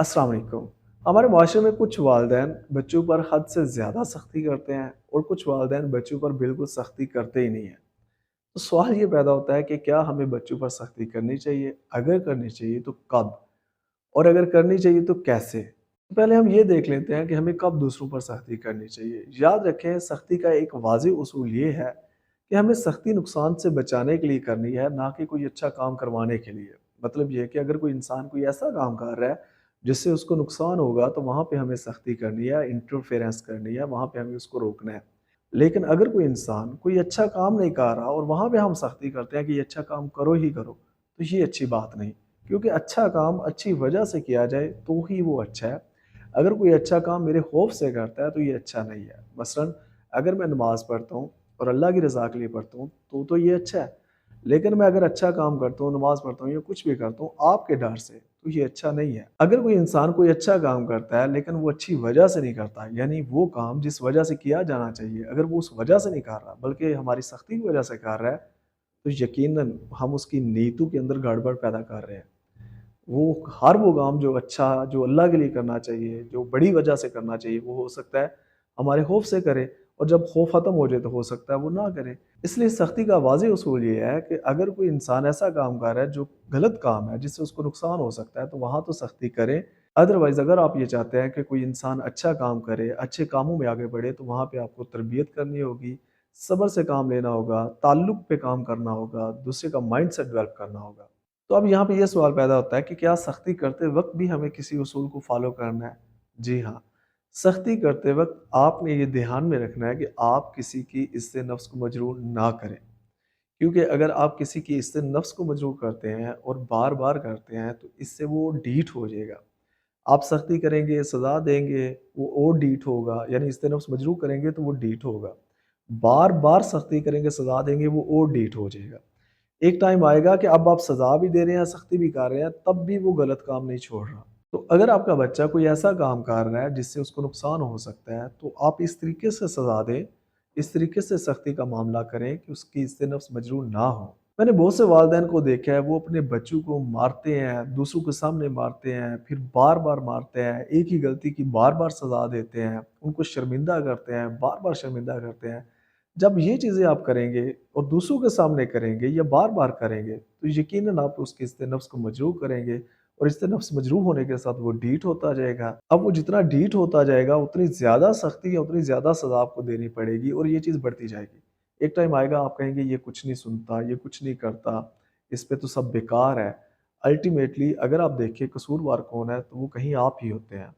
अस्सलाम वालेकुम। हमारे माशरे में कुछ वालिदैन बच्चों पर हद से ज़्यादा सख्ती करते हैं और कुछ वालिदैन बच्चों पर बिल्कुल सख्ती करते ही नहीं हैं। तो सवाल ये पैदा होता है कि क्या हमें बच्चों पर सख्ती करनी चाहिए? अगर करनी चाहिए तो कब? और अगर करनी चाहिए तो कैसे? तो पहले हम ये देख लेते हैं कि हमें कब दूसरों पर सख्ती करनी चाहिए। याद रखें, सख्ती का एक वाज़ेह उसूल ये है कि हमें सख्ती नुकसान से बचाने के लिए करनी है, ना कि कोई अच्छा काम करवाने के लिए। मतलब ये है कि अगर कोई इंसान कोई ऐसा काम कर रहा है जिससे उसको नुकसान होगा, तो वहाँ पे हमें सख्ती करनी है, इंटरफेरेंस करनी है, वहाँ पे हमें उसको रोकना है। लेकिन अगर कोई इंसान कोई अच्छा काम नहीं कर रहा और वहाँ पे हम सख्ती करते हैं कि ये अच्छा काम करो ही करो, तो ये अच्छी बात नहीं। क्योंकि अच्छा काम अच्छी वजह से किया जाए तो ही वो अच्छा है। अगर कोई अच्छा काम मेरे खौफ से करता है तो ये अच्छा नहीं है। मसलन अगर मैं नमाज़ पढ़ता हूँ और अल्लाह की रज़ा के लिए पढ़ता हूँ तो ये अच्छा है। लेकिन मैं अगर अच्छा काम करता हूँ, नमाज़ पढ़ता हूँ या कुछ भी करता हूँ आपके डर से, तो ये अच्छा नहीं है। अगर कोई इंसान कोई अच्छा काम करता है लेकिन वो अच्छी वजह से नहीं करता, यानी वो काम जिस वजह से किया जाना चाहिए, अगर वो उस वजह से नहीं कर रहा बल्कि हमारी सख्ती की वजह से कर रहा है, तो यकीनन हम उसकी नीयतों के अंदर गड़बड़ पैदा कर रहे हैं। वो काम जो अच्छा, जो अल्लाह के लिए करना चाहिए, जो बड़ी वजह से करना चाहिए, वो हो सकता है हमारे खौफ से करे, और जब खौफ ख़त्म हो जाए तो हो सकता है वो ना करे। इसलिए सख्ती का वाज़ेह उसूल ये है कि अगर कोई इंसान ऐसा काम कर रहा है जो गलत काम है, जिससे उसको नुकसान हो सकता है, तो वहाँ तो सख्ती करें। अदरवाइज़ अगर आप ये चाहते हैं कि कोई इंसान अच्छा काम करे, अच्छे कामों में आगे बढ़े, तो वहाँ पे आपको तरबियत करनी होगी, सब्र से काम लेना होगा, ताल्लुक पे काम करना होगा, दूसरे का माइंडसेट डेवलप करना होगा। तो अब यहाँ पे ये सवाल पैदा होता है कि क्या सख्ती करते वक़्त भी हमें किसी उसूल को फ़ॉलो करना है? जी हाँ, सख्ती करते वक़्त आपने ये ध्यान में रखना है कि आप किसी की इज़्ज़े नफ्स को मजरूह ना करें। क्योंकि अगर आप किसी की इज़्ज़े नफ्स को मजरूह करते हैं और बार-बार करते हैं, तो इससे वो ढीठ हो जाएगा। आप सख्ती करेंगे, सज़ा देंगे, वो और ढीठ होगा, यानी इज़्ज़े नफ्स मजरूह करेंगे तो वो ढीठ होगा। बार-बार सख्ती करेंगे, सज़ा देंगे, वो और ढीठ हो जाएगा। एक टाइम आएगा कि अब आप सज़ा भी दे रहे हैं, सख्ती भी कर रहे हैं, तब भी वो गलत काम नहीं छोड़ रहा। तो अगर आपका बच्चा कोई ऐसा काम कर रहा है जिससे उसको नुकसान हो सकता है, तो आप इस तरीके से सज़ा दें, इस तरीके से सख्ती का मामला करें कि उसकी इससे नफ्स मजरूह ना हो। मैंने बहुत से वालिदैन को देखा है, वो अपने बच्चों को मारते हैं, दूसरों के सामने मारते हैं, फिर बार-बार मारते हैं, एक ही गलती की बार-बार सज़ा देते हैं, उनको शर्मिंदा करते हैं, बार-बार शर्मिंदा करते हैं। जब ये चीज़ें आप करेंगे और दूसरों के सामने करेंगे या बार-बार करेंगे, तो यकीनन आप उसके इज़्ज़े नफ्स को मजरूह करेंगे, और इज़्ज़े नफ्स मजरूह होने के साथ वो ढीठ होता जाएगा। अब वो जितना ढीठ होता जाएगा, उतनी ज़्यादा सख्ती या उतनी ज़्यादा सज़ा आपको देनी पड़ेगी, और ये चीज़ बढ़ती जाएगी। एक टाइम आएगा आप कहेंगे ये कुछ नहीं सुनता, ये कुछ नहीं करता, इस पे तो सब बेकार है। अल्टीमेटली अगर आप देखें कसूरवार कौन है, तो वो कहीं आप ही होते हैं।